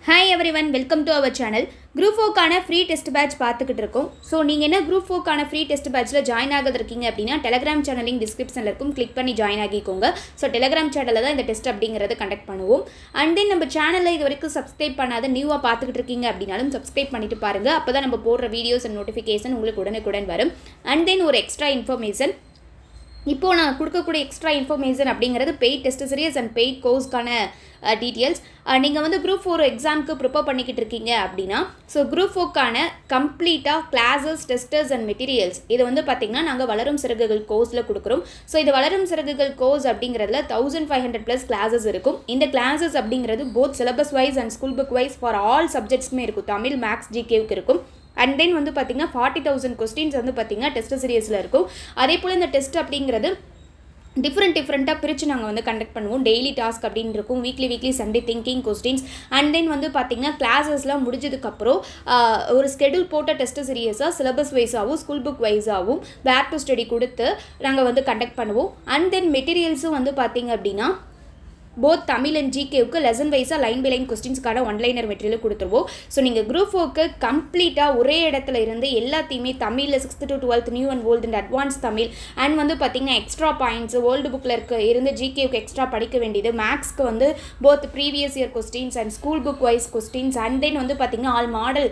Hi everyone, welcome to our channel. Group 4 free test batch பார்த்துக்கிட்டு இருக்கோம். So நீங்கள் என்ன Group 4 free test batchல ஜாயின் ஆகிறது இருக்கீங்க அப்படின்னா டெலகிராம் சேனல் லிங்க் டிஸ்கிரிப்ஷனில் இருக்கும், கிளிக் பண்ணி ஜாயின் ஆகிக்கோங்க. ஸோ டெலகிராம் சேனலில் தான் இந்த டெஸ்ட் அப்படிங்கிறத கண்டக்ட் பண்ணுவோம். அண்ட் தென் நம்ம சேனலில் இது வரைக்கும் சப்ஸ்கிரைப் பண்ணாத நியூவாக பார்த்துக்கிட்டு இருக்கீங்க அப்படின்னாலும் சப்ஸ்கிரைப் பண்ணிட்டு பாருங்கள். அப்போ தான் நம்ம போடுற வீடியோஸ் அண்ட் நோட்டிஃபிகேஷன் உங்களுக்கு உடனுக்குடன் வரும். அண்ட் தென் ஒரு எக்ஸ்ட்ரா இன்ஃபர்மேஷன், இப்போது நான் கொடுக்கக்கூடிய எக்ஸ்ட்ரா இன்ஃபர்மேஷன் அப்படிங்கிறது paid test series and paid கோர்ஸ்க்கான டீட்டெயில்ஸ். நீங்கள் வந்து குரூப் 4 எக்ஸாமுக்கு ப்ரிப்பேர் பண்ணிக்கிட்டு இருக்கீங்க அப்படின்னா ஸோ குரூப் 4 கம்ப்ளீட்டாக கிளாஸஸ், டெஸ்டர்ஸ் அண்ட் மெட்டீரியல்ஸ் இது வந்து பார்த்திங்கன்னா நாங்கள் வளரும் சிறகுகள் கோர்ஸில் கொடுக்குறோம். ஸோ இது வளரும் சிறகுகள் கோர்ஸ் அப்படிங்கிறதுல 1500+ கிளாஸஸ் இருக்கும். இந்த கிளாஸஸ் அப்படிங்கிறது both syllabus wise and school book wise for all சப்ஜெக்ட்ஸுமே இருக்கும். தமிழ், மேக்ஸ், ஜிகேவுக்கு இருக்கும். அண்ட் தென் வந்து பார்த்திங்கன்னா 40,000 கொஸ்டின்ஸ் வந்து பார்த்திங்கன்னா டெஸ்ட் சீரியஸில் இருக்கும். அதே போல் இந்த டெஸ்ட் அப்படிங்கிறது டிஃப்ரெண்ட்டாக பிரித்து நாங்கள் வந்து கண்டக்ட் பண்ணுவோம். டெய்லி டாஸ்க் அப்படின்னு இருக்கும், weekly Sunday thinking questions. And then வந்து பார்த்திங்கன்னா கிளாஸஸ்லாம் முடிஞ்சதுக்கப்புறம் ஒரு ஸ்கெடியூல் போட்ட டெஸ்ட் சீரியஸாக சிலபஸ் வைஸாகவும் ஸ்கூல் புக் வைஸாகவும் பேக் டு ஸ்டடி கொடுத்து நாங்கள் வந்து கண்டக்ட் பண்ணுவோம். அண்ட் தென் மெட்டீரியல்ஸும் வந்து பார்த்திங்க அப்படின்னா போத் தமிழ் அண்ட் ஜிகேவுக்கு லெசன் வைஸாக லைன் பை லைன் கொஸ்டின்ஸ்க்கான ஒன்லைனர் மெட்டீரியல் கொடுத்துருவோம். ஸோ நீங்கள் குரூப் 4க்கு கம்ப்ளீட்டாக ஒரே இடத்துல இருந்து எல்லாத்தையுமே தமிழில் 6th to 12th new and old and advance Tamil and வந்து பார்த்திங்கன்னா எக்ஸ்ட்ரா பாயிண்ட்ஸ் ஓல்டு புக்கில் இருந்து ஜிகேவுக்கு எக்ஸ்ட்ரா படிக்க வேண்டியது, மேக்ஸ்க்கு வந்து both previous year questions and school book wise questions and then வந்து பார்த்திங்கன்னா ஆல் மாடல்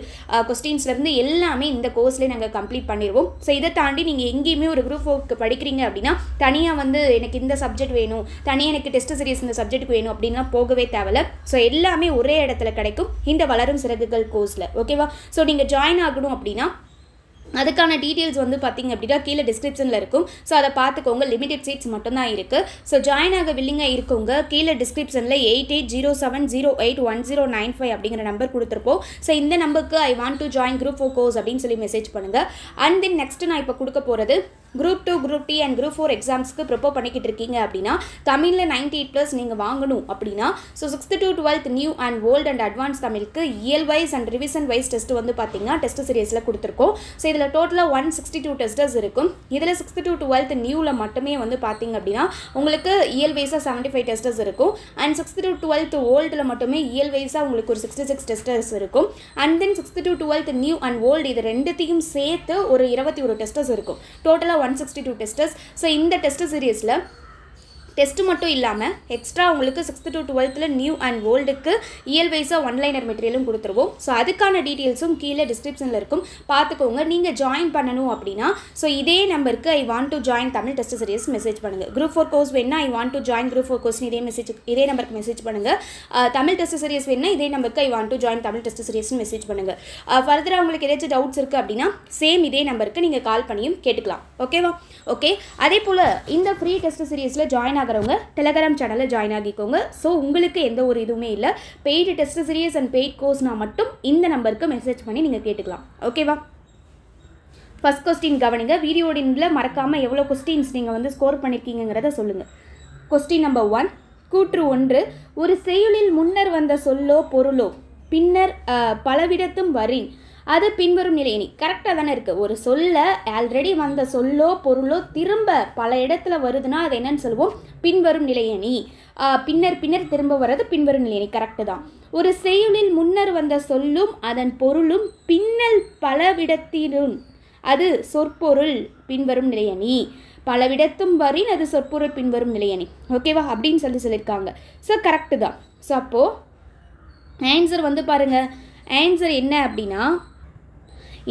கொஸ்டின்ஸ்லேருந்து எல்லாமே இந்த கோர்ஸ்லேயே நாங்கள் கம்ப்ளீட் பண்ணிடுவோம். ஸோ இதை தாண்டி நீங்கள் எங்கேயுமே ஒரு குரூப் 4க்கு படிக்கிறீங்க அப்படின்னா தனியாக வந்து எனக்கு இந்த சப்ஜெக்ட் வேணும், தனியாக எனக்கு டெஸ்ட் சீரிஸ் இந்த சப்ஜெக்ட் வேணும் அப்படின்னா போகவே தேவையில்ல. ஸோ எல்லாமே ஒரே இடத்துல கிடைக்கும் இந்த வளரும் சிறகுகள் கோர்ஸில். ஓகேவா? ஸோ நீங்கள் ஜாயின் ஆகணும் அப்படின்னா அதுக்கான டீட்டெயில்ஸ் வந்து பார்த்திங்க அப்படின்னா கீழே டிஸ்கிரிப்ஷனில் இருக்கும். ஸோ அதை பார்த்துக்கோங்க. லிமிடெட் சீட்ஸ் மட்டும்தான் இருக்குது. ஸோ ஜாயின் ஆக வில்லிங்காக இருக்கவங்க கீழே டிஸ்கிரிப்ஷனில் 8807081095 அப்படிங்கிற நம்பர் கொடுத்துருப்போம். ஸோ இந்த நம்பருக்கு I want to join group 4 course அப்படின்னு சொல்லி மெசேஜ் பண்ணுங்கள். அண்ட் தென் நெக்ஸ்ட் நான் இப்போ கொடுக்க போகிறது group 2, group D and group 4 எக்ஸாம்ஸ்க்கு ப்ரிப்பேர் பண்ணிக்கிட்டு இருக்கீங்க அப்படின்னா தமிழில் 98+ நீங்கள் வாங்கணும் அப்படின்னா so 6th to 12th new and old and advance தமிழுக்கு இயல் wise and revision wise test வந்து பார்த்திங்கன்னா டெஸ்ட் சீரியஸில் கொடுத்துருக்கோம். ஸோ இதில் டோட்டலாக 162 டெஸ்டர்ஸ் இருக்கும். இதில் 6th to 12th நியூவில் மட்டுமே வந்து பார்த்திங்க அப்படின்னா உங்களுக்கு இயல் வைஸாக 75 டெஸ்டர்ஸ் இருக்கும். அண்ட் 6th to 12th ஓல்டில் மட்டுமே இயல் வைஸாக உங்களுக்கு ஒரு 66 டெஸ்டர்ஸ் இருக்கும். And then 6th to 12th new and old இது ரெண்டுத்தையும் சேர்த்து ஒரு 21 டெஸ்டர்ஸ் இருக்கும். டோட்டலாக 162 டெஸ்டர்ஸ். ஸோ இந்த டெஸ்ட் சீரியஸில் டெஸ்ட்டு மட்டும் இல்லாமல் எக்ஸ்ட்ரா உங்களுக்கு 6th to 12th new and ஓல்டுக்கு இயல் வைஸாக ஒன்லைனர் மெட்டீரியலும் கொடுத்துருவோம். ஸோ அதுக்கான டீட்டெயில்ஸும் கீழே டிஸ்கிரிப்ஷனில் இருக்கும், பார்த்துக்கோங்க. நீங்கள் ஜாயின் பண்ணணும் அப்படின்னா ஸோ இதே நம்பருக்கு I want to join Tamil test series message பண்ணுங்கள். குரூப் 4 கோர்ஸ் வேணுன்னா ஐ want to join group 4 course இதே நம்பருக்கு மெசேஜ் பண்ணுங்கள். தமிழ் டெஸ்ட் சீரிஸ் வேணுன்னா இதே நம்பருக்கு I want to join Tamil test சீரிஸ்னு மெசேஜ் பண்ணுங்கள். ஃபர்தராக உங்களுக்கு ஏதாச்சும் டவுட்ஸ் இருக்குது அப்படின்னா சேம் இதே நம்பருக்கு நீங்கள் கால் பண்ணியும் கேட்டுக்கலாம். ஓகேவா? ஓகே. அதே போல் இந்த ஃப்ரீ டெஸ்ட் சீரிஸில் ஜாயின் ஆகிறவங்க டெலகிராம் சேனலில் ஜாயின் ஆகிக்கோங்க. ஸோ உங்களுக்கு எந்த ஒரு இதுவுமே இல்லை. Paid test series and paid கோர்ஸ்னால் மட்டும் இந்த நம்பருக்கு மெசேஜ் பண்ணி நீங்கள் கேட்டுக்கலாம். ஓகேவா? ஃபர்ஸ்ட் கொஸ்டின் கவனிங்க. வீடியோடின்ல மறக்காமல் எவ்வளோ கொஸ்டின்ஸ் நீங்கள் வந்து ஸ்கோர் பண்ணியிருக்கீங்கிறத சொல்லுங்கள். கொஸ்டின் நம்பர் 1, கூற்று 1, ஒரு செய்யுளில் முன்னர் வந்த சொல்லோ பொருளோ பின்னர் பலவிடத்தும் வரின் அது பின்வரும் நிலையணி. கரெக்டாக தானே இருக்குது. ஒரு சொல்ல ஆல்ரெடி வந்த சொல்லோ பொருளோ திரும்ப பல இடத்துல வருதுன்னா அது என்னன்னு சொல்லுவோம்? பின்வரும் நிலையணி. பின்னர் திரும்ப வர்றது பின்வரும் நிலையணி. கரெக்டு தான். ஒரு செய்யுளில் முன்னர் வந்த சொல்லும் அதன் பொருளும் பின்னல் பலவிடத்திலும் அது சொற்பொருள் பின்வரும் நிலையணி. பலவிடத்தும் வரின் அது சொற்பொருள் பின்வரும் நிலையணி. ஓகேவா? அப்படின்னு சொல்லியிருக்காங்க. ஸோ கரெக்டு தான். ஸோ அப்போது ஆன்சர் வந்து பாருங்கள். ஆன்சர் என்ன அப்படின்னா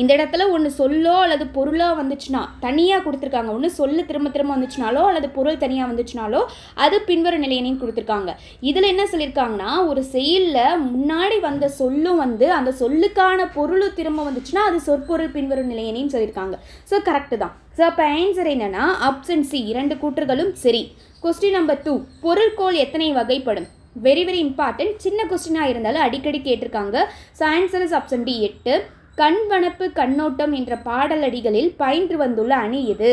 இந்த இடத்துல ஒன்று சொல்லோ அல்லது பொருளோ வந்துச்சுன்னா தனியாக கொடுத்துருக்காங்க. ஒன்று சொல்லு திரும்ப வந்துச்சுனாலோ அல்லது பொருள் தனியாக வந்துச்சுனாலோ அது பின்வரும் நிலையணின்னு கொடுத்துருக்காங்க. இதில் என்ன சொல்லியிருக்காங்கன்னா ஒரு செயலில் முன்னாடி வந்த சொல்லும் வந்து அந்த சொல்லுக்கான பொருளும் திரும்ப வந்துச்சுன்னா அது சொற்பொருள் பின்வரும் நிலையணின்னு சொல்லியிருக்காங்க. ஸோ கரெக்டு தான். ஸோ அப்போ ஆன்சர் என்னென்னா ஆப்ஷன் சி, 2 கூற்றுகளும் சரி. கொஸ்டின் நம்பர் 2, பொருள்கோள் எத்தனை வகைப்படும்? Very important. சின்ன கொஸ்டினாக இருந்தாலும் அடிக்கடி கேட்டிருக்காங்க. So answer is option D, 8. கண்வனப்பு கண்ணோட்டம் என்ற பாடலடிகளில் பயின்று வந்துள்ள அணி எது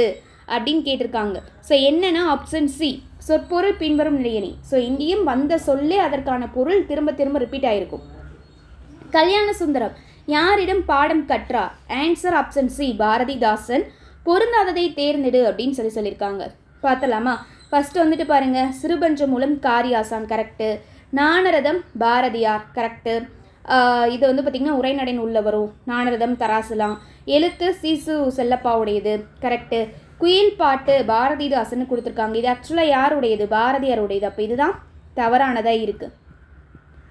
அப்படின்னு கேட்டிருக்காங்க. ஸோ என்னன்னா ஆப்ஷன் சி, சொற்பொருள் பின்வரும் நிலையணி. ஸோ இங்கேயும் வந்த சொல்லே அதற்கான பொருள் திரும்ப ரிப்பீட் ஆகிருக்கும். கல்யாண சுந்தரம் யாரிடம் பாடம் கற்றார்? Answer option C, Bharathidasan. பொருந்தாததை தேர்ந்தெடு அப்படின்னு சொல்லியிருக்காங்க. பார்த்தலாமா? ஃபஸ்ட்டு வந்துட்டு பாருங்கள், Sirupanchamoolam Kariyasan correct, Gnanaratham Bharathiyar correct, இது வந்து பார்த்திங்கன்னா உரைநடை நூலில் வரும். நானரதம், தராசுலாம். எழுத்து சீசு செல்லப்பாவுடையது, கரெக்டு. குயில் பாட்டு பாரதிதாசன் கொடுத்துருக்காங்க. இது ஆக்சுவலாக யாருடையது? பாரதியாருடையது. அப்போ இதுதான் தவறானதாக இருக்குது.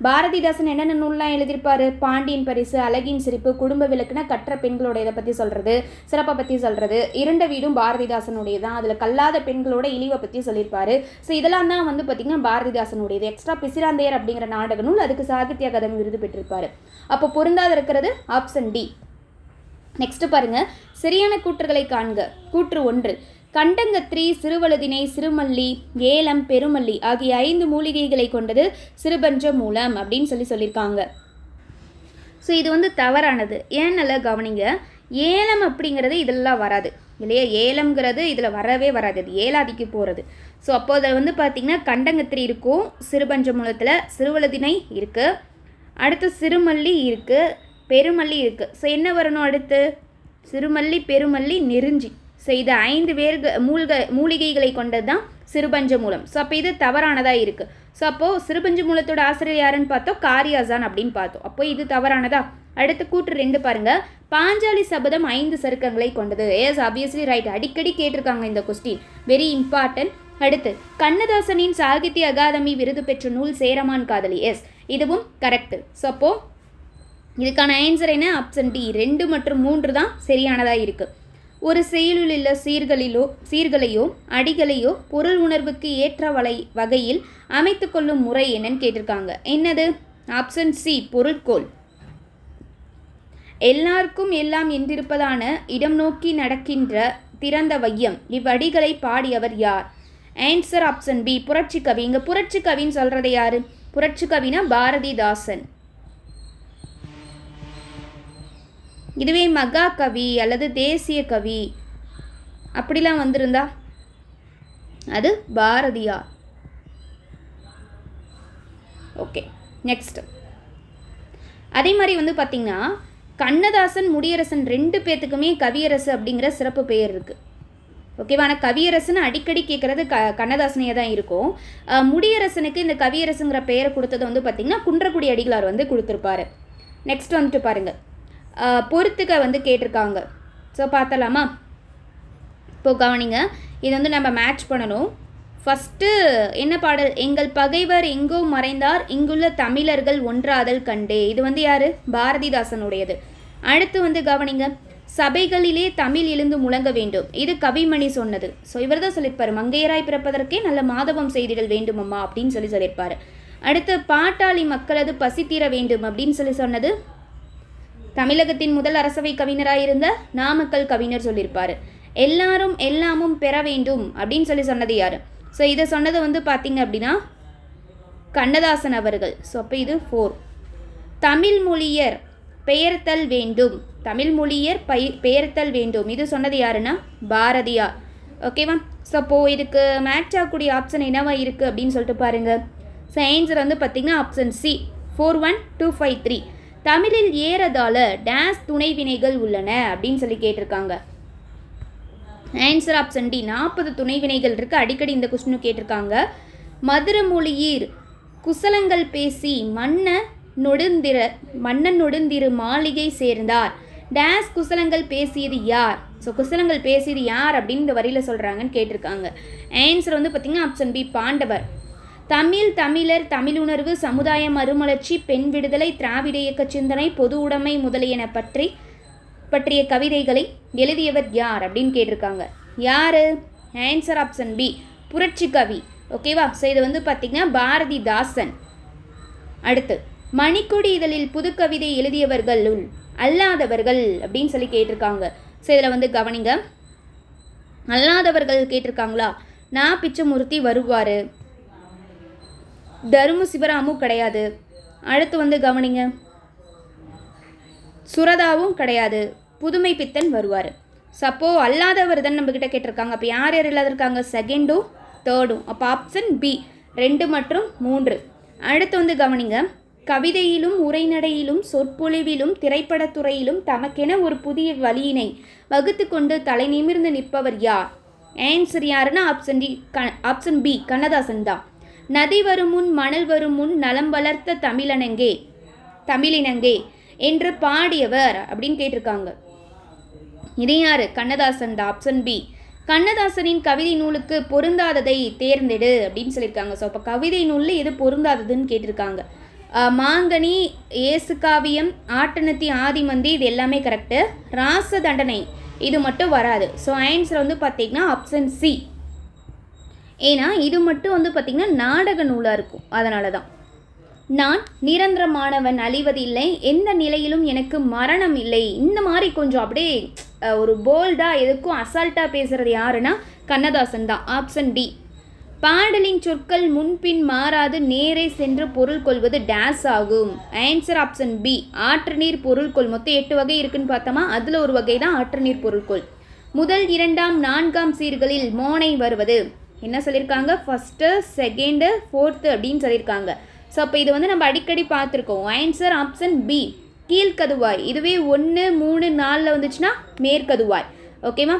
பாரதிதாசன் என்னென்ன நூல்லாம் எழுதியிருப்பார்? பாண்டியன் பரிசு, அழகின் சிரிப்பு, குடும்ப விளக்குனா கற்ற பெண்களோட இதை பற்றி சொல்கிறது, சிறப்பை பற்றி சொல்கிறது. இருண்ட வீடும் பாரதிதாசனுடைய தான். அதில் கல்லாத பெண்களோட இழிவை பற்றி சொல்லியிருப்பார். ஸோ இதெல்லாம் தான் வந்து பார்த்திங்கன்னா பாரதிதாசனுடையது. எக்ஸ்ட்ரா பிசிராந்தையர் அப்படிங்கிற நாடக நூல் அதுக்கு சாகித்ய அகாதமி விருது பெற்றிருப்பார். அப்போ பொருந்தாத இருக்கிறது ஆப்ஷன் டி. நெக்ஸ்ட் பாருங்கள், சரியான கூற்றுகளை காண்க. கூற்று 1, கண்டங்கத்திரி, சிறுவழுதினை, சிறுமல்லி, ஏலம், பெருமல்லி ஆகிய 5 மூலிகைகளை கொண்டது சிறுபஞ்ச மூலம் அப்படின்னு சொல்லியிருக்காங்க. ஸோ இது வந்து தவறானது. ஏன் நல்லா கவனிங்க. ஏலம் அப்படிங்கிறது இதெல்லாம் வராது இல்லையா? ஏலம்ங்கிறது இதில் வரவே வராது. அது ஏலாதிக்கு போகிறது. ஸோ அப்போ அதில் வந்து பார்த்திங்கன்னா கண்டங்கத்திரி இருக்கும், சிறுபஞ்ச மூலத்தில் சிறுவழுதினை இருக்குது, அடுத்து சிறுமல்லி இருக்குது, பெருமல்லி இருக்குது. ஸோ என்ன வரணும் அடுத்து? சிறுமல்லி, பெருமல்லி, நெருஞ்சி. ஸோ இது 5 மூலிகைகளை கொண்டது தான் சிறுபஞ்ச மூலம். ஸோ அப்போ இது தவறானதாக இருக்குது. ஸோ அப்போது சிறுபஞ்ச மூலத்தோட ஆசிரியர் யாருன்னு பார்த்தோம்? காரியாசான் அப்படின்னு பார்த்தோம். அப்போ இது தவறானதா? அடுத்து கூற்று 2 பாருங்கள். பாஞ்சாலி சபதம் 5 சருக்கங்களை கொண்டது. Yes, obviously right. அடிக்கடி கேட்டிருக்காங்க இந்த கொஸ்டின், வெரி இம்பார்ட்டன்ட். அடுத்து கண்ணதாசனின் சாகித்ய அகாதமி விருது பெற்ற நூல் சேரமான் காதலி. எஸ், இதுவும் கரெக்டு. ஸோ அப்போது இதுக்கான ஆன்சர் என்ன? Option D. 2 மற்றும் 3 தான் சரியானதாக இருக்குது. ஒரு செயலில் உள்ள சீர்களையோ அடிகளையோ பொருள் உணர்வுக்கு ஏற்ற வகையில் அமைத்து கொள்ளும் முறை என்னன்னு கேட்டிருக்காங்க. என்னது? ஆப்ஷன் சி, பொருட்கோள். எல்லாருக்கும் எல்லாம் என்றிருப்பதான இடம் நோக்கி நடக்கின்ற திறந்த வையம் இவ்வடிகளை பாடியவர் யார்? ஆன்சர் ஆப்ஷன் பி, புரட்சி கவி. இங்கே புரட்சி கவின்னு சொல்கிறது யாரு? புரட்சி கவினா பாரதிதாசன். இதுவே மகாகவி அல்லது தேசிய கவி அப்படிலாம் வந்திருந்தா அது பாரதியார். Okay, next. அதே மாதிரி வந்து பார்த்திங்கன்னா கண்ணதாசன், முடியரசன் 2 பேர்த்துக்குமே கவியரசு அப்படிங்கிற சிறப்பு பெயர் இருக்குது. ஓகேவா? ஆனால் கவியரசுன்னு அடிக்கடி கேட்குறது கண்ணதாசனையே தான் இருக்கும். முடியரசனுக்கு இந்த கவியரசுங்கிற பெயரை கொடுத்தது வந்து பார்த்திங்கன்னா குன்றக்குடி அடிகளார் வந்து கொடுத்துருப்பாரு. நெக்ஸ்ட் வந்துட்டு பாருங்கள், பொறுத்துக்க வந்து கேட்டிருக்காங்க. ஸோ பார்த்தலாமா? இப்போது கவனிங்க, இது வந்து நம்ம மேட்ச் பண்ணணும். ஃபஸ்ட்டு என்ன பாடல்? எங்கள் பகைவர் எங்கோ மறைந்தார், இங்குள்ள தமிழர்கள் ஒன்றாதல் கண்டே. இது வந்து யார்? பாரதிதாசனுடையது. அடுத்து வந்து கவனிங்க, சபைகளிலே தமிழ் எழுந்து முழங்க வேண்டும். இது கவிமணி சொன்னது. ஸோ இவர் தான் சொல்லியிருப்பார், மங்கையராய் பிறப்பதற்கே நல்ல மாதவம் செய்திடல் வேண்டுமம்மா அப்படின்னு சொல்லியிருப்பார். அடுத்து பாட்டாளி மக்களது பசி தீர வேண்டும் அப்படின்னு சொன்னது தமிழகத்தின் முதல் அரசவை கவிஞராக இருந்த நாமக்கல் கவிஞர் சொல்லியிருப்பார். எல்லாரும் எல்லாமும் பெற வேண்டும் அப்படின்னு சொன்னது யார்? ஸோ இதை சொன்னது வந்து பார்த்திங்க அப்படின்னா கண்ணதாசன் அவர்கள். ஸோ அப்போ இது 4. தமிழ் மொழியர் பெயர்த்தல் வேண்டும், தமிழ் மொழியர் பெயர்த்தல் வேண்டும், இது சொன்னது யாருன்னா பாரதியார். ஓகேவா? ஸோ அப்போது இதுக்கு மேட்ச் ஆகக்கூடிய ஆப்ஷன் என்னவா இருக்குது அப்படின்னு சொல்லிட்டு பாருங்கள். ஸோ ஆன்சர் வந்து பார்த்திங்கன்னா ஆப்ஷன் சி, 41253. தமிழில் ஏறதால டேஸ் துணை வினைகள் உள்ளன அப்படின்னு கேட்டிருக்காங்க. ஆன்சர் ஆப்ஷன் டி, 40 துணை வினைகள் இருக்குது. அடிக்கடி இந்த கொஸ்டின் கேட்டிருக்காங்க. மதுர மொழியீர் குசலங்கள் பேசி மன்னன் நொடுந்திரு மாளிகை சேர்ந்தார். டேஸ் குசலங்கள் பேசியது யார்? ஸோ குசலங்கள் பேசியது யார் அப்படின்னு இந்த வரியில் சொல்கிறாங்கன்னு கேட்டிருக்காங்க. ஆன்சர் வந்து பார்த்திங்கன்னா ஆப்ஷன் பி, பாண்டவர். தமிழர், தமிழுணர்வு, சமுதாய மறுமலர்ச்சி, பெண் விடுதலை, திராவிட இயக்க சிந்தனை, பொது உடைமை முதலியன பற்றிய கவிதைகளை எழுதியவர் யார் அப்படின்னு கேட்டிருக்காங்க. யார்? ஆன்சர் ஆப்ஷன் பி, புரட்சி கவி. ஓகேவா? ஸோ இது வந்து பார்த்திங்கன்னா பாரதிதாசன். அடுத்து மணிக்கொடி இதழில் புது கவிதை எழுதியவர்களுள் அல்லாதவர்கள் அப்படின்னு கேட்டிருக்காங்க. ஸோ இதில் வந்து கவனிங்க, அல்லாதவர்கள் கேட்டிருக்காங்களா? நான் பிச்சமூர்த்தி வருவார், தருமு சிவராமு கிடையாது. அடுத்து வந்து கவனிங்க, சுரதாவும் கிடையாது, புதுமை பித்தன் வருவார். சப்போ அல்லாதவர் தான் நம்மக்கிட்ட கேட்டிருக்காங்க. அப்போ யார் யார் இல்லாத இருக்காங்க? 2ம் 3ம். அப்போ ஆப்ஷன் பி, 2 மற்றும் 3. அடுத்து வந்து கவனிங்க, கவிதையிலும் உரைநடையிலும் சொற்பொழிவிலும் திரைப்படத்துறையிலும் தமக்கென ஒரு புதிய வழியினை வகுத்து கொண்டு தலை நிமிர்ந்து நிற்பவர் யார்? ஆன்சர் யாருன்னா ஆப்ஷன் பி, கண்ணதாசன் தான். நதி வரும் முன் மணல் வரும் முன் நலம் வளர்த்த தமிழனங்கே தமிழினங்கே என்று பாடியவர் அப்படின்னு கேட்டிருக்காங்க. இது யாரு? கண்ணதாசன் தான். Option B. கண்ணதாசனின் கவிதை நூலுக்கு பொருந்தாததை தேர்ந்தெடு அப்படின்னு சொல்லியிருக்காங்க. ஸோ அப்போ கவிதை நூலில் எது பொருந்தாததுன்னு கேட்டிருக்காங்க. மாங்கனி, ஏசு காவியம், ஆட்டனத்தி ஆதிமந்தி இது எல்லாமே கரெக்டு. ராச தண்டனை இது மட்டும் வராது. ஸோ ஆன்சர் வந்து பார்த்திங்கன்னா ஆப்ஷன் சி. ஏன்னா இது மட்டும் வந்து பார்த்திங்கன்னா நாடக நூலாக இருக்கும், அதனால தான். நான் நிரந்தரமானவன், அழிவதில்லை, எந்த நிலையிலும் எனக்கு மரணம் இல்லை. இந்த மாதிரி கொஞ்சம் அப்படியே ஒரு போல்டாக எதுக்கும் அசால்ட்டாக பேசுகிறது யாருன்னா கண்ணதாசன் தான். Option D. பாடலின் சொற்கள் முன்பின் மாறாது நேரே சென்று பொருள் கொள்வது டேஸ் ஆகும். Answer option B. ஆற்று நீர் பொருள்கொள். மொத்தம் 8 வகை இருக்குன்னு பார்த்தோமா, அதில் ஒரு வகை தான் ஆற்று நீர் பொருள்கொள். முதல் 2ஆம் 4ஆம் சீர்களில் மோனை வருவது என்ன சொல்லியிருக்காங்க? ஃபஸ்ட்டு, செகண்டு, ஃபோர்த்து அப்படின்னு சொல்லியிருக்காங்க. ஸோ அப்போ இது வந்து நம்ம அடிக்கடி பார்த்துருக்கோம். Answer option B. கீழ்கதுவாய். இதுவே 1, 3, 4 வந்துச்சுன்னா மேற்கதுவாய். ஓகேவா?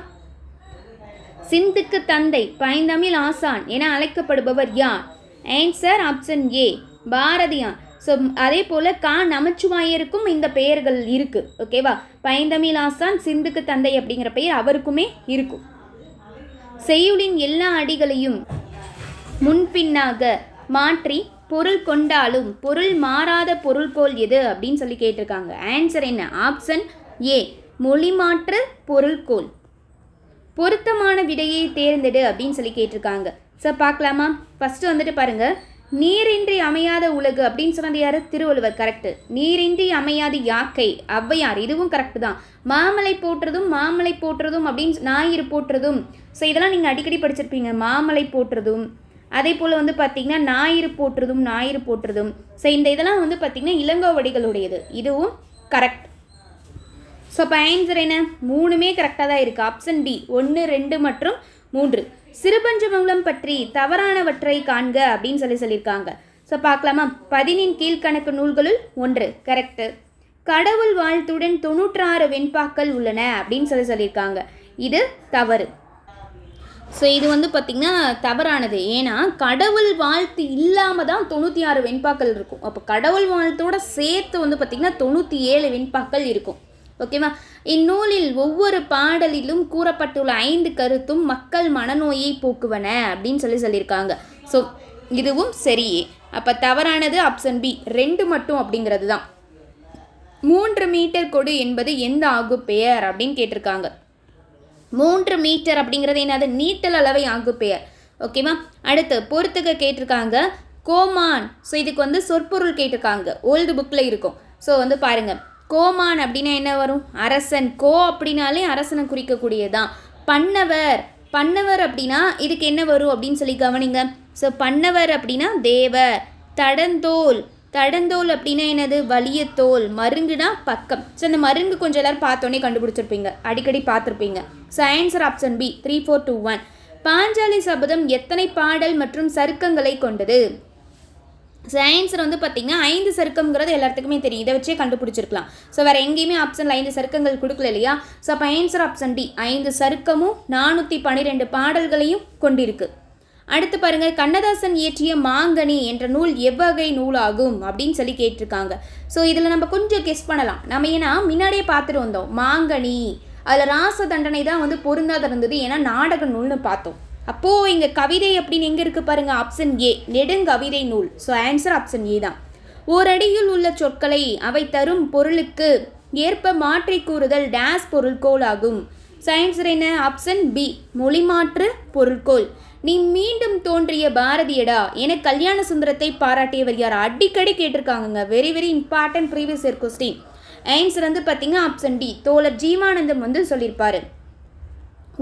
சிந்துக்கு தந்தை, பைந்தமிழ் ஆசான் என அழைக்கப்படுபவர் யார்? ஆன்சர் ஆப்ஷன் ஏ. பாரதியார். ஸோ அதே போல் நமச்சிவாயருக்கும் இந்த பெயர்கள் இருக்குது. ஓகேவா? பைந்தமிழ் ஆசான், சிந்துக்கு தந்தை அப்படிங்கிற பெயர் அவருக்குமே இருக்கும். செய்யுளின் எல்லா அடிகளையும் முன்பின்னாக மாற்றி பொருள் கொண்டாலும் பொருள் மாறாத பொருள்கோள் எது அப்படின்னு சொல்லி கேட்டிருக்காங்க. ஆன்சர் என்ன? Option A. மொழிமாற்று பொருள்கோள். பொருத்தமான விடையை தேர்ந்தெடு அப்படின்னு சொல்லி கேட்டிருக்காங்க. ஸோ பார்க்கலாமா? ஃபஸ்ட்டு வந்துட்டு பாருங்கள், நீரின்றி அமையாத உலகு அப்படின்னு சொன்னது யார்? திருவள்ளுவர். கரெக்டு. நீரின்றி அமையாது யாக்கை, ஔவையார். இதுவும் கரெக்டு தான். மாமலை போற்றுதும் மாமலை போற்றுதும் அப்படின்னு ஞாயிறு போற்றுதும். ஸோ இதெல்லாம் நீங்கள் அடிக்கடி படிச்சிருப்பீங்க. மாமலை போற்றுதும், அதே போல் வந்து பார்த்திங்கன்னா ஞாயிறு போற்றுதும். ஸோ இந்த இதெல்லாம் வந்து பார்த்திங்கன்னா இளங்கோவடிகளுடையது. இதுவும் கரெக்ட். ஸோ அப்போ ஆன்சர் என்ன? 3மே கரெக்டாக தான் இருக்குது. Option D. 1, 2 மற்றும் 3. சிறுபஞ்சமூலம் பற்றி தவறானவற்றை காண்க அப்படின்னு சொல்லியிருக்காங்க. ஸோ பார்க்கலாமா? 10 கீழ்கணக்கு நூல்களுள் 1 கரெக்டு. கடவுள் வாழ்த்துடன் 96 வெண்பாக்கள் உள்ளன அப்படின்னு சொல்லியிருக்காங்க. இது தவறு. ஸோ இது வந்து பார்த்திங்கன்னா தவறானது. ஏன்னா கடவுள் வாழ்த்து இல்லாமல் தான் 96 வெண்பாக்கள் இருக்கும். அப்போ கடவுள் வாழ்த்தோடு சேர்த்து வந்து பார்த்திங்கன்னா 97 வெண்பாக்கள் இருக்கும். ஓகேவா? இந்நூலில் ஒவ்வொரு பாடலிலும் கூறப்பட்டுள்ள 5 கருத்தும் மக்கள் மனநோயை போக்குவன அப்படின்னு சொல்லியிருக்காங்க. ஸோ இதுவும் சரியே. அப்போ தவறானது ஆப்ஷன் பி. 2 மட்டும் அப்படிங்கிறது தான். 3 மீட்டர் கொடு என்பது எந்த ஆகுப்பெயர் அப்படின்னு கேட்டிருக்காங்க. 3 மீட்டர் அப்படிங்கிறது என்னது? நீட்டல் அளவை ஆகுப்பெயர். ஓகேவா? அடுத்து பொறுத்துக்க கேட்டிருக்காங்க. கோமான். ஸோ இதுக்கு வந்து சொற்பொருள் கேட்டிருக்காங்க. ஓல்டு புக்கில் இருக்கும். ஸோ வந்து பாருங்கள், கோமான் அப்படின்னா என்ன வரும்? அரசன். கோ அப்படின்னாலே அரசனை குறிக்கக்கூடியதான். பன்னவர் அப்படின்னா இதுக்கு என்ன வரும் அப்படின்னு சொல்லி கவனிங்க. ஸோ பன்னவர் அப்படின்னா தேவர். தடந்தோல் அப்படின்னா என்னது? வலிய தோல். மருங்குனா பக்கம். ஸோ இந்த மருங்கு கொஞ்சம் எல்லோரும் பார்த்தோன்னே கண்டுபிடிச்சிருப்பீங்க, அடிக்கடி பார்த்துருப்பீங்க. So answer option B. 3, 4, 2, 1. பாஞ்சாலி சபதம் எத்தனை பாடல் மற்றும் சருக்கங்களை கொண்டது? ஸோ ஆன்சர் வந்து பார்த்திங்கன்னா 5 சருக்கம்ங்கிறது எல்லாத்துக்குமே தெரியும். இதை வச்சே கண்டுபிடிச்சிருக்கலாம். ஸோ வேறு எங்கேயுமே ஆப்ஷனில் 5 சருக்கங்கள் கொடுக்கல இல்லையா? ஸோ அப்போ ஆன்சர் ஆப்ஷன் டி. 5 சருக்கமும் 412 பாடல்களையும் கொண்டிருக்கு. அடுத்து பாருங்கள், கண்ணதாசன் இயற்றிய மாங்கனி என்ற நூல் எவ்வகை நூலாகும் அப்படின்னு சொல்லி கேட்டிருக்காங்க. ஸோ இதில் நம்ம கொஞ்சம் கெஸ் பண்ணலாம். நம்ம ஏன்னா முன்னாடியே பார்த்துட்டு வந்தோம் மாங்கனி, அதில் ராச தண்டனை தான் வந்து பொருந்தாத இருந்தது, ஏன்னா நாடக நூல்னு பார்த்தோம். அப்போது இங்கே கவிதை அப்படின்னு எங்கே இருக்குது பாருங்கள்? ஆப்ஷன் ஏ, நெடுங்கவிதை நூல். ஸோ ஆன்சர் ஆப்ஷன் ஏ தான். ஓரடியில் உள்ள சொற்களை அவை தரும் பொருளுக்கு ஏற்ப மாற்றி கூறுதல் டேஸ் பொருள்கோள் ஆகும். ஸோ ஆன்சர் என்ன? Option B. மொழிமாற்று பொருள்கோள். நீ மீண்டும் தோன்றிய பாரதியடா என கல்யாண சுந்தரத்தை பாராட்டியவர் யார்? அடிக்கடி கேட்டிருக்காங்க. Very very important previous year question. Answer வந்து பார்த்திங்கன்னா ஆப்ஷன் டி. தோழர் ஜீவானந்தம் வந்து சொல்லியிருப்பார்.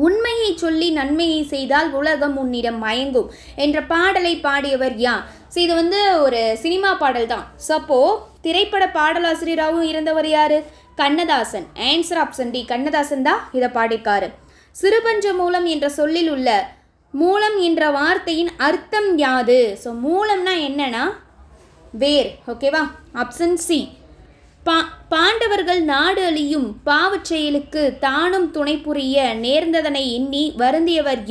உண்மையை சொல்லி நன்மையை செய்தால் உலகம் உன்னிடம் மயங்கும் என்ற பாடலை பாடியவர் யார்? ஸோ இது வந்து ஒரு சினிமா பாடல் தான். ஸோ அப்போது திரைப்பட பாடலாசிரியராகவும் இருந்தவர் யார்? Kannadasan. Answer option D. Kannadasan தான் இதை பாடியிருக்காரு. சிறுபஞ்ச மூலம் என்ற சொல்லில் உள்ள மூலம் என்ற வார்த்தையின் அர்த்தம் யாது? ஸோ மூலம்னா என்னன்னா வேர். ஓகேவா? Option C. பாண்டவர்கள் நாடு அழியும் பாவச் செயலுக்கு தானும் துணை புரிய நேர்ந்ததனை எண்ணி வருந்தியவன்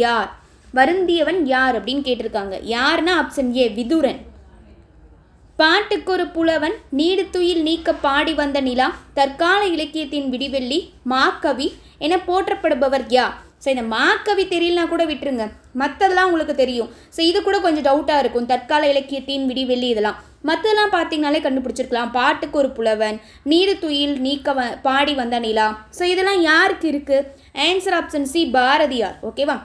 யார் அப்படின்னு கேட்டிருக்காங்க. யாருன்னா ஆப்ஷன் ஏ. விதுரன். பாட்டுக்கொரு புலவன் நீடுத்துயில் நீக்க பாடி வந்த நிலா தற்கால இலக்கியத்தின் விடிவெள்ளி மாக்கவி என போற்றப்படுபவர் யார்? ஸோ இந்த மாக்கவி தெரியலனா கூட விட்டுருங்க, மற்றதெல்லாம் உங்களுக்கு தெரியும். ஸோ இது கூட கொஞ்சம் டவுட்டாக இருக்கும், தற்கால இலக்கியத்தின் விடிவெள்ளி இதெல்லாம். மற்றதெல்லாம் பார்த்தீங்கனாலே கண்டுபிடிச்சிருக்கலாம். பாட்டுக்கு ஒரு புலவன், நீடுத்துயில் நீக்க பாடி வந்த நிலா. ஸோ இதெல்லாம் யாருக்கு இருக்குது? Answer option C, Bharathiyar. ஓகேவா?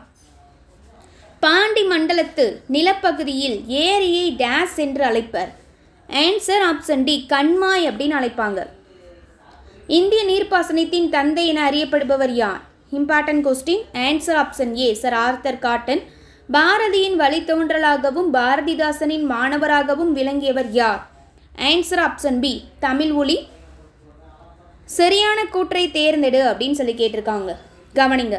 பாண்டி மண்டலத்து நிலப்பகுதியில் ஏரியை டேஸ் என்று அழைப்பர். ஆன்சர் ஆப்ஷன் டி, கண்மாய் அப்படின்னு அழைப்பாங்க. இந்திய நீர்ப்பாசனத்தின் தந்தை என அறியப்படுபவர் யார்? Important question. ஆன்சர் ஆப்ஷன் ஏ, சர் ஆர்தர் காட்டன். பாரதியின் வழித்தோன்றலாகவும் பாரதிதாசனின் மாணவராகவும் விளங்கியவர் யார்? ஆன்சர் ஆப்ஷன் பி, தமிழ் ஒலி. சரியான கூற்றை தேர்ந்தெடு அப்படின்னு சொல்லி கேட்டிருக்காங்க. கவனிங்க.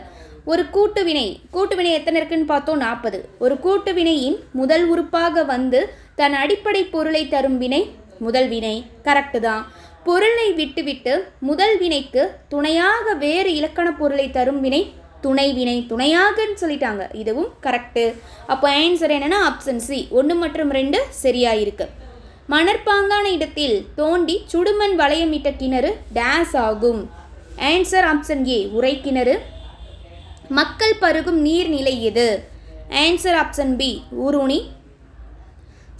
ஒரு கூட்டுவினை எத்தனை இருக்குன்னு பார்த்தோம்? 40. ஒரு கூட்டுவினையின் முதல் உறுப்பாக வந்து தன் அடிப்படை பொருளை தரும் வினை முதல் வினை. கரெக்டு தான். பொருளை விட்டுவிட்டு முதல் வினைக்கு துணையாக வேறு இலக்கண பொருளை தரும் வினை துணை வினை. துணையாகன்னு சொல்லிட்டாங்க, இதுவும் கரெக்டு. அப்போ ஆன்சர் என்னன்னா ஆப்ஷன் சி, 1 மற்றும் 2 சரியாயிருக்கு. மணற்பாங்கான இடத்தில் தோண்டி சுடுமண் வளையமிட்ட கிணறு டேஸ் ஆகும். ஆன்சர் ஆப்ஷன் ஏ, உறைக்கிணறு. மக்கள் பருகும் நீர்நிலை எது? ஆன்சர் ஆப்ஷன் பி, ஊருணி.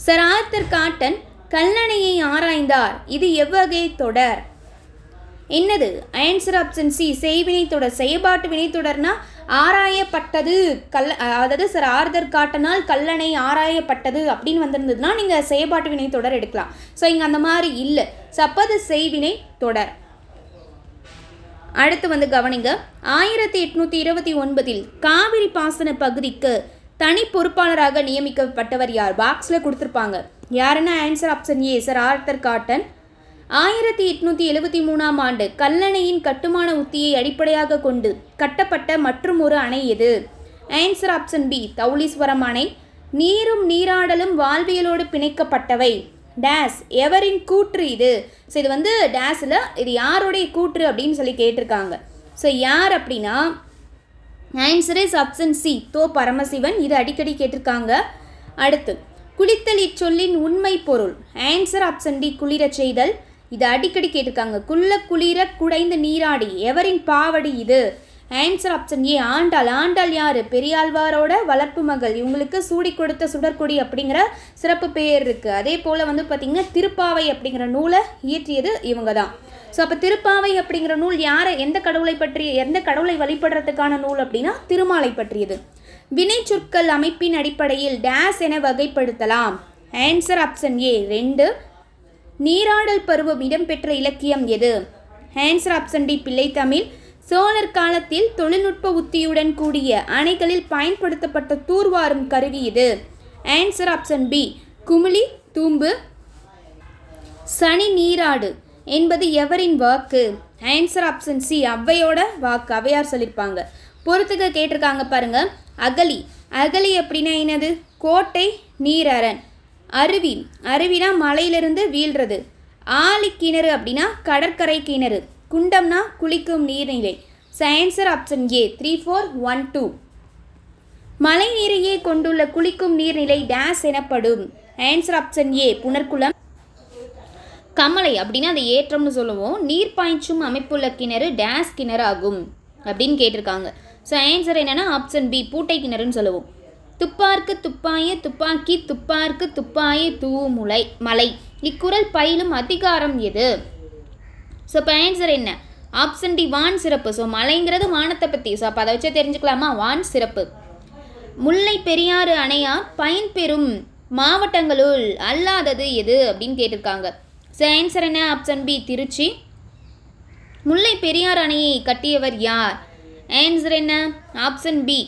சர் ஆர்தர் காட்டன் கல்லணையை ஆராய்ந்தார். இது எவ்வகை தொடர்? என்னது? ஆன்சர் ஆப்ஷன் சி, செய்வினை தொடர். செயற்பாட்டு வினைத்தொடர்னா ஆராயப்பட்டது. அதாவது சர் ஆர்தர் காட்டனால் கல்லணை ஆராயப்பட்டது அப்படின்னு வந்திருந்ததுன்னா நீங்கள் செயற்பாட்டு வினைத்தொடர் எடுக்கலாம். ஸோ இங்கே அந்த மாதிரி இல்லை. ஸோ அப்போ அது செய்வினை தொடர். அடுத்து கவனிங்க. 1829 காவிரி பாசன பகுதிக்கு தனி பொறுப்பாளராக நியமிக்கப்பட்டவர் யார்? பாக்ஸில் கொடுத்துருப்பாங்க. யாருன்னா ஆன்சர் ஆப்ஷன் ஏ, சர் ஆர்தர் காட்டன். 1873 ஆண்டு கல்லணையின் கட்டுமான உத்தியை அடிப்படையாக கொண்டு கட்டப்பட்ட மற்றும் ஒரு அணை எது? ஆன்சர் ஆப்ஷன் பி, தௌலீஸ்வரம் அணை. நீரும் நீராடலும் வாழ்வியலோடு பிணைக்கப்பட்டவை டேஸ் எவரின் கூற்று இது? ஸோ இது டேஸில் இது யாருடைய கூற்று அப்படின்னு சொல்லி கேட்டிருக்காங்க. ஸோ யார் அப்படின்னா ஆன்சர் இஸ் ஆப்ஷன் சி, தோ பரமசிவன். இது அடிக்கடி கேட்டிருக்காங்க. அடுத்து குளித்தல் இச்சொல்லின் உண்மை பொருள். ஆன்சர் ஆப்ஷன் டி, குளிர செய்தல். இது அடிக்கடி கேட்டிருக்காங்க. குளிர குடைந்து நீராடி எவரின் பாவடி இது? ஆன்சர் ஆப்ஷன் ஏ, ஆண்டாள். ஆண்டாள் யார்? பெரியாழ்வாரோட வளர்ப்பு மகள். இவங்களுக்கு சூடி கொடுத்த சுடற்கொடி அப்படிங்கிற சிறப்பு பெயர் இருக்குது. அதே போல் பார்த்திங்கன்னா திருப்பாவை அப்படிங்கிற நூலை இயற்றியது இவங்க தான். ஸோ அப்போ திருப்பாவை அப்படிங்கிற நூல் யாரை எந்த கடவுளை வழிபடுறதுக்கான நூல் அப்படின்னா திருமாலை பற்றியது. வினை சொற்கள் அமைப்பின் அடிப்படையில் டேஸ் என வகைப்படுத்தலாம். ஆன்சர் ஆப்ஷன் ஏ, 2. நீராடல் பருவம் இடம்பெற்ற இலக்கியம் எது? ஆன்சர் ஆப்ஷன் டி, பிள்ளைத்தமிழ். சோழர் காலத்தில் தொழில்நுட்ப உத்தியுடன் கூடிய அணைகளில் பயன்படுத்தப்பட்ட தூர்வாரும் கருவி இது? ஆன்சர் ஆப்ஷன் பி, குமிழி தூம்பு. சனி நீராடு என்பது எவரின் வாக்கு? ஆன்சர் ஆப்ஷன் சி, ஔவையோட வாக்கு. ஔவையார் சொல்லியிருப்பாங்க. பொறுத்துக்க கேட்டிருக்காங்க பாருங்க. அகலி அப்படின்னா என்னது? கோட்டை நீரரண். அருவினா மலையிலிருந்து வீழ்றது. ஆழி கிணறு அப்படின்னா கடற்கரை கிணறு. குண்டம்னா குளிக்கும் நீர்நிலை. So answer option A, 3412. மழை நீரையே கொண்டுள்ள குளிக்கும் நீர்நிலை டேஸ் எனப்படும். ஆன்சர் ஆப்ஷன் ஏ, புனர்குளம். கமலை அப்படின்னா அதை ஏற்றம்னு சொல்லுவோம். நீர் பாய்ச்சும் அமைப்புள்ள கிணறு டேஸ் கிணறு ஆகும் அப்படின்னு கேட்டிருக்காங்க. ஸோ ஆன்சர் என்னென்னா ஆப்ஷன் பி, பூட்டை கிணறுன்னு சொல்லுவோம். துப்பார்க்கு துப்பாய துப்பாக்கி துப்பார்க்கு துப்பாய தூமுலை மலை. இக்குறள் பயிலும் அதிகாரம் எது? ஸோ இப்போ ஆன்சர் என்ன? ஆப்ஷன் டி, வான் சிறப்பு. ஸோ மலைங்கிறது வானத்தை பற்றி. ஸோ அப்போ அதை வச்சு தெரிஞ்சுக்கலாமா? வான் சிறப்பு. முல்லை பெரியாறு அணையார் பயன்பெறும் மாவட்டங்களுள் அல்லாதது எது அப்படின்னு கேட்டிருக்காங்க. ஸோ ஆன்சர் என்ன? Option B, Trichy. முல்லை பெரியாறு அணையை கட்டியவர் யார்? ஆன்சர் என்ன? Option B,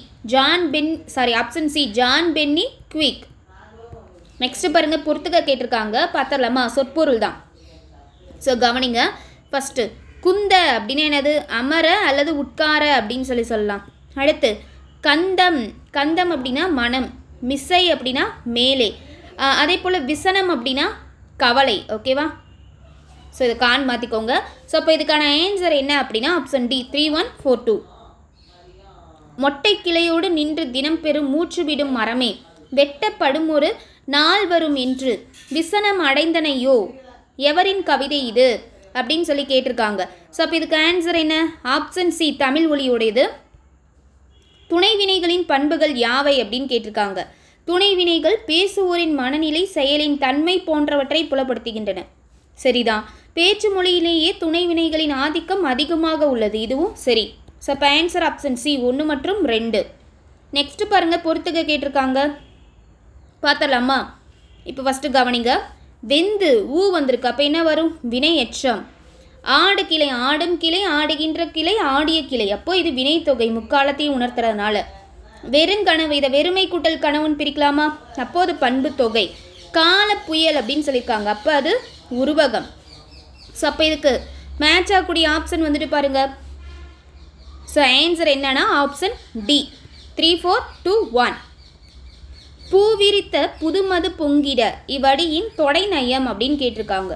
option C, John Pennycuick. Next பாருங்க, பொறுத்துக்க கேட்டிருக்காங்க. பார்த்துடலாமா? சொற்பொருள் தான். ஸோ கவனிங்க. ஃபஸ்ட்டு குந்த அப்படின்னா என்னது? அமர அல்லது உட்கார அப்படின்னு சொல்லலாம். அடுத்து கந்தம் அப்படின்னா மனம். மிசை அப்படின்னா மேலே. அதே போல் விசனம் அப்படின்னா கவலை. ஓகேவா? ஸோ இதை மாற்றிக்கோங்க. ஸோ அப்போ இதுக்கான ஆன்சர் என்ன அப்படின்னா ஆப்ஷன் டி, 3142. மொட்டை கிளையோடு நின்று தினம் பெறும் மூச்சு விடும் மரமே வெட்டப்படும் ஒரு நாள் வரும் என்று விசனம் அடைந்தனையோ எவரின் கவிதை இது அப்படின்னு சொல்லி கேட்டிருக்காங்க. ஸோ அப்போ இதுக்கு ஆன்சர் என்ன? ஆப்ஷன் சி தமிழ் ஒலியுடையது. துணைவினைகளின் பண்புகள் யாவை அப்படின்னு கேட்டிருக்காங்க. துணைவினைகள் பேசுவோரின் மனநிலை, செயலின் தன்மை போன்றவற்றை புலப்படுத்துகின்றன. சரிதான். பேச்சு மொழியிலேயே துணைவினைகளின் ஆதிக்கம் அதிகமாக உள்ளது. இதுவும் சரி. ஸோ அப்போ ஆன்சர் ஆப்ஷன் சி 1 மற்றும் 2. நெக்ஸ்ட் பாருங்கள், பொறுத்துக்க கேட்டிருக்காங்க. பார்த்தலாமா? இப்போ ஃபஸ்ட்டு கவனிங்க. வெந்து ஊ வந்திருக்கு. அப்போ என்ன வரும்? வினை எச்சம். ஆடு கிளை, ஆடும் கிளை, ஆடுகின்ற கிளை, ஆடிய கிளை. அப்போ இது வினை தொகை, முக்காலத்தையும் உணர்த்துறதுனால. வெறுங்கனவு, இதை வெறுமை கூட்டல் கனவுன்னு பிரிக்கலாமா? அப்போது பண்பு தொகை. கால புயல் அப்படின்னு சொல்லியிருக்காங்க. அப்போ அது உருவகம். ஸோ அப்போ இதுக்கு மேட்ச் ஆகக்கூடிய ஆப்ஷன் வந்துட்டு பாருங்க. ஸோ ஆன்சர் என்னன்னா ஆப்ஷன் டி 3, 4, 2, 1. பூவிரித்த புதுமது பொங்கிட இவ்வடியின் தொடை நயம் அப்படின்னு கேட்டிருக்காங்க.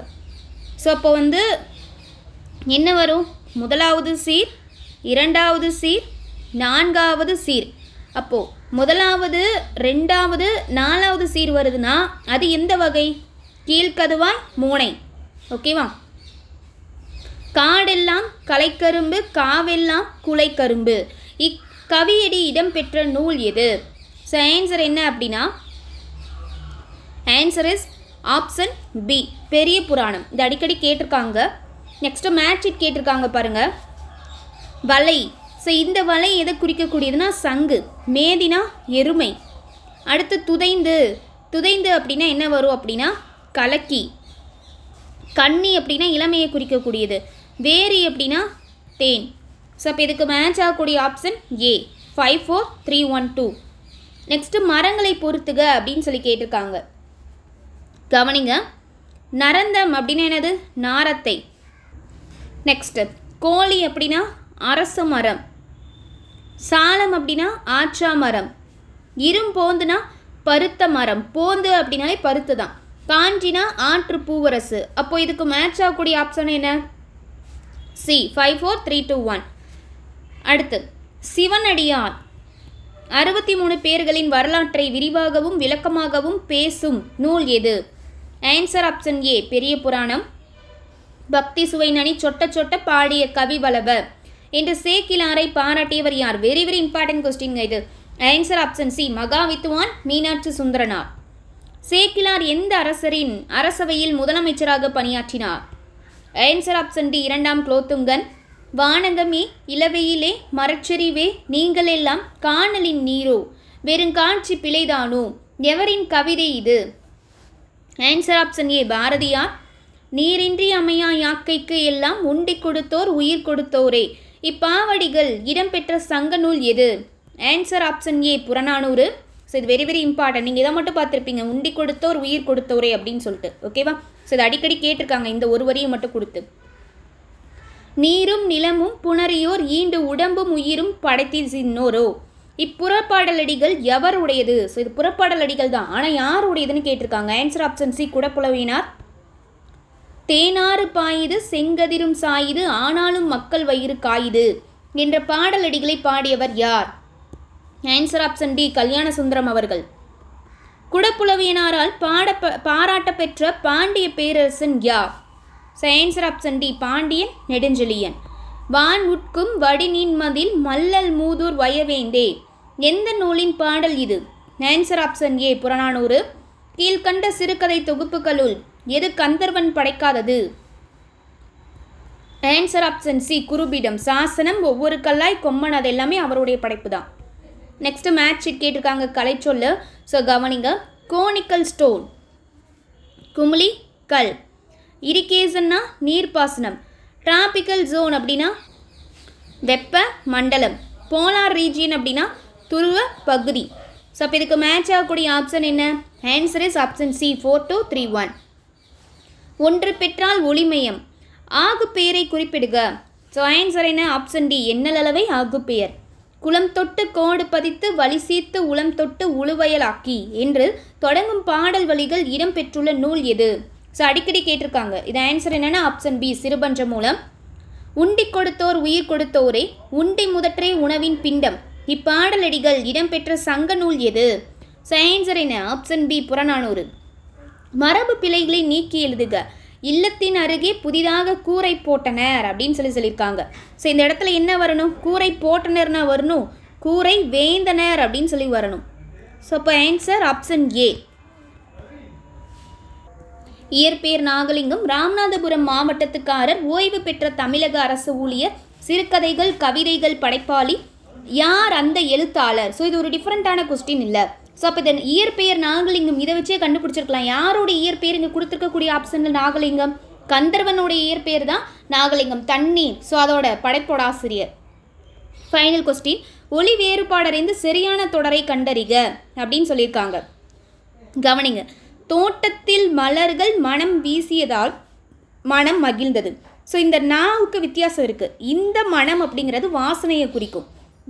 ஸோ அப்போ வந்து என்ன வரும்? முதலாவது சீர், இரண்டாவது சீர், நான்காவது சீர். அப்போது முதலாவது, ரெண்டாவது, நாலாவது சீர் வருதுன்னா அது எந்த வகை? கீழ்கதுவாய் மூனை. ஓகேவா? காடெல்லாம் கலைக்கரும்பு, காவெல்லாம் குலைக்கரும்பு. இக்கவியடி இடம்பெற்ற நூல் எது? ஸோ ஆன்சர் என்ன அப்படின்னா ஆன்சர் இஸ் ஆப்ஷன் பி பெரிய புராணம். இது அடிக்கடி கேட்டிருக்காங்க. நெக்ஸ்ட்டு மேட்ச் இட் கேட்டிருக்காங்க பாருங்கள். வலை. ஸோ இந்த வலை எதை குறிக்கக்கூடியதுன்னா சங்கு. மேதினா எருமை. அடுத்து துதைந்து. துதைந்து அப்படின்னா என்ன வரும் அப்படின்னா கலக்கி. கன்னி அப்படின்னா இளமையை குறிக்கக்கூடியது. வேரி அப்படின்னா தேன். ஸோ அப்போ இதுக்கு மேட்ச் ஆகக்கூடிய ஆப்ஷன் ஏ 5, 4, 3, 1, 2. நெக்ஸ்ட்டு மரங்களை பொறுத்துக அப்படின்னு சொல்லி கேட்டிருக்காங்க. கவனிங்க. நரந்தம் அப்படின்னா என்னது? நாரத்தை. நெக்ஸ்ட்டு கோழி அப்படின்னா அரச மரம். சாலம் அப்படின்னா ஆற்றா மரம். இரும்போந்துனா பருத்த மரம். போந்து அப்படின்னாலே பருத்து தான். காஞ்சினா ஆற்று பூவரசு. அப்போ இதுக்கு மேட்ச் ஆகக்கூடிய ஆப்ஷன் என்ன? சி 5, 4, 3, 2, 1. அடுத்து சிவனடியார் 63 பேர்களின் வரலாற்றை விரிவாகவும் விளக்கமாகவும் பேசும் நூல் எது? ஆன்சர் ஆப்ஷன் ஏ பெரிய புராணம். பக்தி சுவை நனி சொட்ட சொட்ட பாடிய கவி வளவ என்று சேக்கிலாரை பாராட்டியவர் யார்? வெரி வெரி இம்பார்ட்டன்ட் கொஸ்டின் இது. Answer option C மகாவித்துவான் Meenakshi Sundaranar. Sekkizhar எந்த அரசரின் அரசவையில் முதலமைச்சராக பணியாற்றினார்? ஆன்சர் ஆப்ஷன் டி 2ஆம் குலோத்துங்கன். வானகமே இளவையிலே மரச்செறிவே நீங்கள் எல்லாம் காணலின் நீரோ வெறுங்காட்சி பிழைதானோ எவரின் கவிதை இது? ஆன்சர் ஆப்ஷன் ஏ பாரதியார். நீரின்றி அமையா யாக்கைக்கு எல்லாம் உண்டி கொடுத்தோர் உயிர் கொடுத்தோரே இப்பாவடிகள் இடம்பெற்ற சங்க நூல் எது? Answer option A Purananuru. So இது வெரி வெரி இம்பார்ட்டன்ட். நீங்கள் இதை மட்டும் பார்த்துருப்பீங்க, உண்டி கொடுத்தோர் உயிர் கொடுத்தோரே அப்படின்னு சொல்லிட்டு. ஓகேவா? ஸோ இது அடிக்கடி கேட்டிருக்காங்க, இந்த ஒரு வரியை மட்டும் கொடுத்து. நீரும் நிலமும் புணரியோர் ஈண்டு உடம்பும் உயிரும் படைத்தினோரோ இப்புறப்பாடலடிகள் எவருடையது? ஸோ இது புறப்பாடலடிகள் தான், ஆனால் யாருடையதுன்னு கேட்டிருக்காங்க. ஆன்சர் ஆப்ஷன் சி குடப்புலவினார். தேனாறு பாயுது செங்கதிரும் சாயுது ஆனாலும் மக்கள் வயிறு காயுது என்ற பாடலடிகளை பாடியவர் யார்? Answer option D Kalyana Sundaram அவர்கள். குடப்புலவியனாரால் பாராட்ட பெற்ற பாண்டிய பேரரசன் யார்? Answer option D Pandiyan Nedunchezhiyan. வான் உட்கும் வடிநீன் மதில் மல்லல் மூதூர் வயவேந்தே எந்த நூலின் பாடல் இது? Answer option A Purananuru. கீழ்கண்ட சிறுகதை தொகுப்புகளுள் எது கந்தர்வன் படைக்காதது? ஆன்சர் ஆப்ஷன் சி குருபீடம். சாசனம், ஒவ்வொரு கல்லாய், கொம்மன், அது எல்லாமே அவருடைய படைப்பு தான். நெக்ஸ்ட் மேட்ச் ஷீட் கேட்டிருக்காங்க கலை சொல்லு. ஸோ கவனிங்க. கோனிக்கல் ஸ்டோன், குமிழி கல். இரிகேஷன்னா நீர்ப்பாசனம். டிராபிக்கல் ஜோன் அப்படின்னா வெப்ப மண்டலம். போலார் ரீஜியன் அப்படின்னா துருவ பகுதி. ஸோ அப்போ இதுக்கு மேட்ச் ஆகக்கூடிய ஆப்ஷன் என்ன? Answer is option C 4, 2, 3, 1. ஒன்று பெற்றால் ஒளிமயம். ஆகு பெயரை குறிப்பிடுக. ஸோ ஆன்சர் என்ன? ஆப்ஷன் டி எண்ணளவை ஆகு பெயர். குளம் தொட்டு கோடு பதித்து வழி சீர்த்து உளம் தொட்டு உழுவயலாக்கி என்று தொடங்கும் பாடல் வழிகள் இடம்பெற்றுள்ள நூல் எது? ஸோ அடிக்கடி கேட்டிருக்காங்க. இது ஆன்சர் என்னென்னா ஆப்ஷன் பி சிறுபஞ்ச மூலம். உண்டி கொடுத்தோர் உயிர் கொடுத்தோரே உண்டி முதற்றே உணவின் பிண்டம் இப்பாடலடிகள் இடம்பெற்ற சங்க நூல் எது? ஸோ ஆன்சர் என்ன? Option B Purananuru. மரபு பிழைகளை நீக்கி எழுதுக. இல்லத்தின் அருகே புதிதாக கூரை போட்டனர் அப்படின்னு சொல்லியிருக்காங்க. ஸோ இந்த இடத்துல என்ன வரணும்? கூரை போட்டனர்னா வரணும், கூரை வேந்தனர் அப்படின்னு சொல்லி வரணும். ஸோ இப்போ ஆன்சர் ஆப்ஷன் ஏ. இயற்பெயர் நாகலிங்கம். ராமநாதபுரம் மாவட்டத்துக்காரர், ஓய்வு பெற்ற தமிழக அரசு ஊழியர், சிறுகதைகள் கவிதைகள் படைப்பாளி. யார் அந்த எழுத்தாளர்? ஸோ இது ஒரு டிஃப்ரெண்ட்டான கொஸ்டின் இல்லை. ஸோ அப்போ இதன் இயற்பெயர் நாகலிங்கம், இதை வச்சே கண்டுபிடிச்சிருக்கலாம். யாரோட இயற்பெயர் இங்கே கொடுத்துருக்கக்கூடிய ஆப்ஷனில் நாகலிங்கம்? கந்தர்வனுடைய இயற்பெயர் தான் நாகலிங்கம், தண்ணீர். ஸோ அதோட படைப்போட ஆசிரியர். Final question. ஒளி வேறுபாடறிந்து சரியான தொடரை கண்டறிக அப்படின்னு சொல்லியிருக்காங்க. கவனிங்க. தோட்டத்தில் மலர்கள் மனம் வீசியதால் மனம் மகிழ்ந்தது. ஸோ இந்த நாவுக்கு வித்தியாசம் இருக்குது. இந்த மனம் அப்படிங்கிறது வாசனையை குறிக்கும்,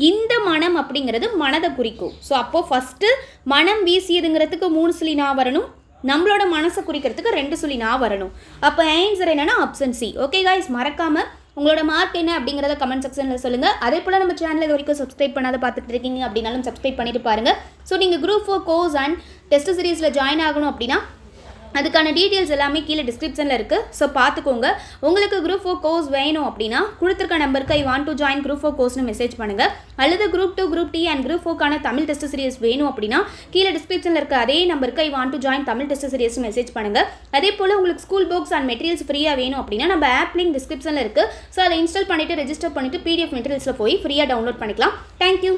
இந்த மனம் அப்படிங்கிறது மனதை குறிக்கும். ஸோ அப்போது ஃபஸ்ட்டு மனம் வீசியதுங்கிறதுக்கு 3 சொல்லி நான் வரணும், நம்மளோட மனசை குறிக்கிறதுக்கு 2 சொல்லி நான் வரணும். அப்போ ஆன்சர் என்னென்னா ஆப்ஷன் சி. ஓகே காய்ஸ், மறக்காமல் உங்களோட மார்க் என்ன அப்படிங்கிறத கமெண்ட் செக்ஷனில் சொல்லுங்கள். அதே போல் நம்ம சேனல் இது வரைக்கும் சப்ஸ்கிரைப் பண்ணாத பார்த்துட்டு இருக்கீங்க அப்படின்னாலும் சப்ஸ்கிரைப் பண்ணிட்டு பாருங்கள். ஸோ நீங்கள் குரூப் 4 கோர்ஸ் அண்ட் டெஸ்ட் சீரீஸில் ஜாயின் ஆகணும் அப்படின்னா அதுக்கான டீட்டெயில்ஸ் எல்லாமே கீழே டிஸ்கிரிப்ஷனில் இருக்குது. ஸோ பார்த்துக்கோங்க. உங்களுக்கு குரூப் 4 கோர்ஸ் வேணும் அப்படின்னா கொடுத்துருக்க நம்பருக்கு I want to join group 4 கோர்ஸ்னு மெசேஜ் பண்ணுங்கள். அல்லது group 2 group D and group 4க்கான தமிழ் டெஸ்ட் சீரிஸ் வேணும் அப்படின்னா கீழே டிஸ்கிரிப்ஷனில் இருக்க அதே நம்பருக்கு I want to join Tamil test series message பண்ணுங்கள். அதே போல் உங்களுக்கு ஸ்கூல் புக்ஸ் அண்ட் மெட்டீரியல்ஸ் ஃப்ரீயாக வேணும் அப்படின்னா நம்ம ஆப் லிங்க் டிஸ்கிரிப்ஷனில் இருக்குது. ஸோ அதை இன்ஸ்டால் பண்ணிவிட்டு ரெஜிஸ்டர் பண்ணிவிட்டு PDF மெட்டீரியல்ஸில் போய் ஃப்ரீயாக டவுன்லோட் பண்ணிக்கலாம். தேங்க்யூ.